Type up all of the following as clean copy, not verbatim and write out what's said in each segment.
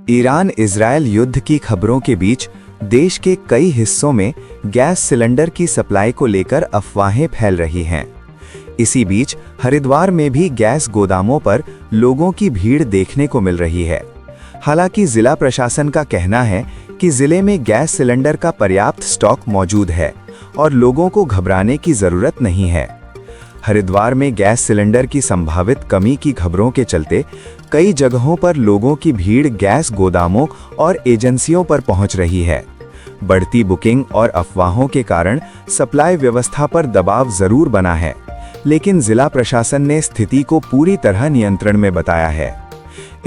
Iran Israel युद्ध की खबरों के बीच देश के कई हिस्सों में गैस सिलेंडर की सप्लाई को लेकर अफवाहें फैल रही हैं। इसी बीच हरिद्वार में भी गैस गोदामों पर लोगों की भीड़ देखने को मिल रही है। हालांकि जिला प्रशासन का कहना है कि जिले में गैस सिलेंडर का पर्याप्त स्टॉक मौजूद है और लोगों को घबराने की जरूरत नहीं है। हरिद्वार में गैस सिलेंडर की संभावित कमी की खबरों के चलते कई जगहों पर लोगों की भीड़ गैस गोदामों और एजेंसियों पर पहुंच रही है। बढ़ती बुकिंग और अफवाहों के कारण सप्लाई व्यवस्था पर दबाव जरूर बना है, लेकिन जिला प्रशासन ने स्थिति को पूरी तरह नियंत्रण में बताया है।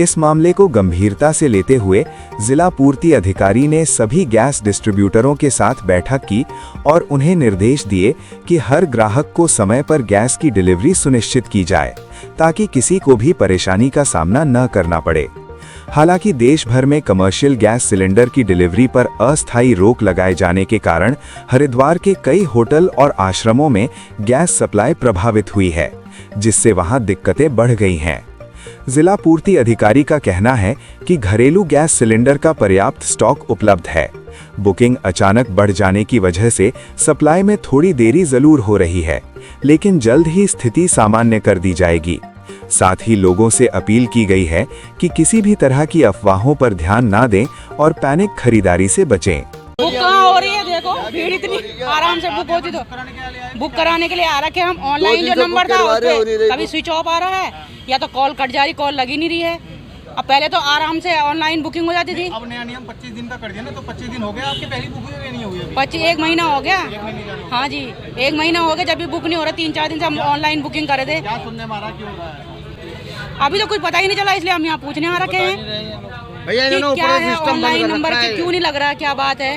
इस मामले को गंभीरता से लेते हुए जिला पूर्ति अधिकारी ने सभी गैस डिस्ट्रीब्यूटरों के साथ बैठक की और उन्हें निर्देश दिए कि हर ग्राहक को समय पर गैस की डिलीवरी सुनिश्चित की जाए, ताकि किसी को भी परेशानी का सामना न करना पड़े। हालांकि देश भर में कमर्शियल गैस सिलेंडर की डिलीवरी पर अस्थायी रोक लगाए जाने के कारण हरिद्वार के कई होटल और आश्रमों में गैस सप्लाई प्रभावित हुई है, जिससे वहां दिक्कतें बढ़ गई हैं। जिला पूर्ति अधिकारी का कहना है कि घरेलू गैस सिलेंडर का पर्याप्त स्टॉक उपलब्ध है। बुकिंग अचानक बढ़ जाने की वजह से सप्लाई में थोड़ी देरी जरूर हो रही है, लेकिन जल्द ही स्थिति सामान्य कर दी जाएगी। साथ ही लोगों से अपील की गई है कि किसी भी तरह की अफवाहों पर ध्यान ना दें और पैनिक खरीदारी से बचें। बुक कहाँ हो रही है? देखो भीड़ इतनी आराम से बुक होती तो बुक कराने के लिए आ रखे हम। ऑनलाइन जो नंबर था उस पे कभी स्विच ऑफ आ रहा है या तो कॉल कट जा रही, कॉल लगी नहीं रही है। अब पहले तो आराम से ऑनलाइन बुकिंग हो जाती थी। अब नया नियम 25 दिन का कर दिया ना, तो 25 दिन हो गया आपकी पहली बुकिंग नहीं हुई है? 25 एक महीना हो गया। हाँ जी, एक महीना हो गया जब भी बुक नहीं हो रहा। 3-4 दिन से हम ऑनलाइन बुकिंग करे थे। क्या सुनने में आ रहा, क्यों हो रहा है? अभी तो कुछ पता ही नहीं चला, इसलिए हम यहाँ पूछने आ रखे हैं भैया क्या है ऑनलाइन नंबर क्यों नहीं लग रहा, क्या बात है,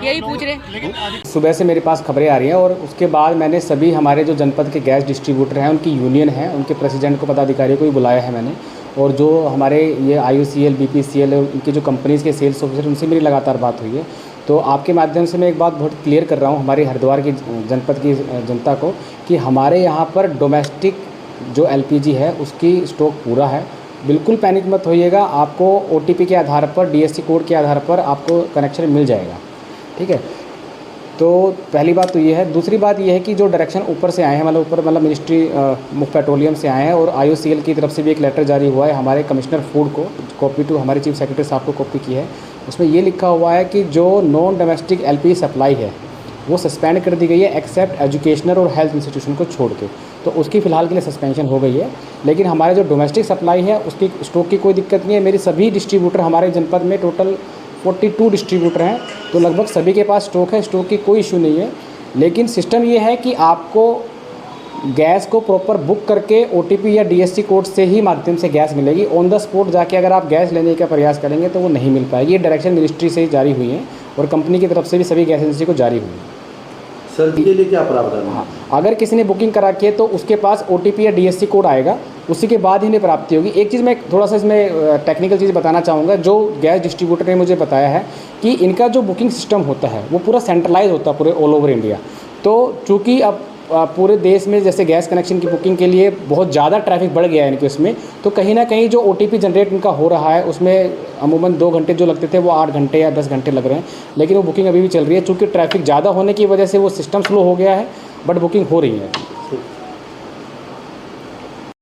यही पूछ रहे। सुबह से मेरे पास खबरें आ रही हैं और उसके बाद मैंने सभी हमारे जो जनपद के गैस डिस्ट्रीब्यूटर हैं, उनकी यूनियन है, उनके प्रेसिडेंट को, पदाधिकारियों को भी बुलाया है मैंने। और जो हमारे ये IOCL, BPCL और उनकी जो कंपनीज़ के सेल्स ऑफिसर, उनसे मेरी लगातार बात हुई है। तो आपके माध्यम से मैं एक बात बहुत क्लियर कर रहा हूँ हमारी हरिद्वार की जनपद की जनता को कि हमारे यहाँ पर डोमेस्टिक जो LPG है उसकी स्टॉक पूरा है। बिल्कुल पैनिक मत होइएगा, आपको OTP के आधार पर, DSC कोड के आधार पर आपको कनेक्शन मिल जाएगा, ठीक है। तो पहली बात तो ये है। दूसरी बात ये है कि जो डायरेक्शन ऊपर से आए हैं, मतलब मिनिस्ट्री मुख्य पेट्रोलियम से आए हैं और IOCL की तरफ से भी एक लेटर जारी हुआ है हमारे कमिश्नर फूड को, कॉपी टू हमारे चीफ सेक्रेटरी साहब को कॉपी की है। उसमें ये लिखा हुआ है कि जो नॉन डोमेस्टिक LPG सप्लाई है वो सस्पेंड कर दी गई है, एक्सेप्ट एजुकेशनल और हेल्थ इंस्टीट्यूशन को छोड़ के। तो उसकी फ़िलहाल के लिए सस्पेंशन हो गई है, लेकिन हमारे जो डोमेस्टिक सप्लाई है उसकी स्टॉक की कोई दिक्कत नहीं है। मेरी सभी डिस्ट्रीब्यूटर, हमारे जनपद में टोटल 42 डिस्ट्रीब्यूटर हैं, तो लगभग सभी के पास स्टॉक है, स्टॉक की कोई इशू नहीं है। लेकिन सिस्टम ये है कि आपको गैस को प्रॉपर बुक करके OTP या DSC कोड से ही माध्यम से गैस मिलेगी। ऑन द स्पॉट जाके अगर आप गैस लेने का प्रयास करेंगे तो वो नहीं मिल पाएगी। ये डायरेक्शन मिनिस्ट्री से ही जारी हुई है और कंपनी की तरफ से भी सभी गैस एजेंसी को जारी हुई है। सर के लिए क्या प्रावधान है? हाँ, अगर किसी ने बुकिंग करा के तो उसके पास OTP या DSC कोड आएगा, उसी के बाद ही इन्हें प्राप्ति होगी। एक चीज़ मैं थोड़ा सा इसमें टेक्निकल चीज़ बताना चाहूँगा। जो गैस डिस्ट्रीब्यूटर ने मुझे बताया है कि इनका जो बुकिंग सिस्टम होता है वो पूरा सेंट्रलाइज होता है पूरे ऑल ओवर इंडिया। तो चूँकि अब पूरे देश में जैसे गैस कनेक्शन की बुकिंग के लिए बहुत ज़्यादा ट्रैफिक बढ़ गया है इनके उसमें, तो कहीं ना कहीं जो OTP जनरेट इनका हो रहा है उसमें अमूमन 2 घंटे जो लगते थे वो 8 घंटे या 10 घंटे लग रहे हैं। लेकिन वो बुकिंग अभी भी चल रही है, चूँकि ट्रैफिक ज़्यादा होने की वजह से वो सिस्टम स्लो हो गया है, बट बुकिंग हो रही है।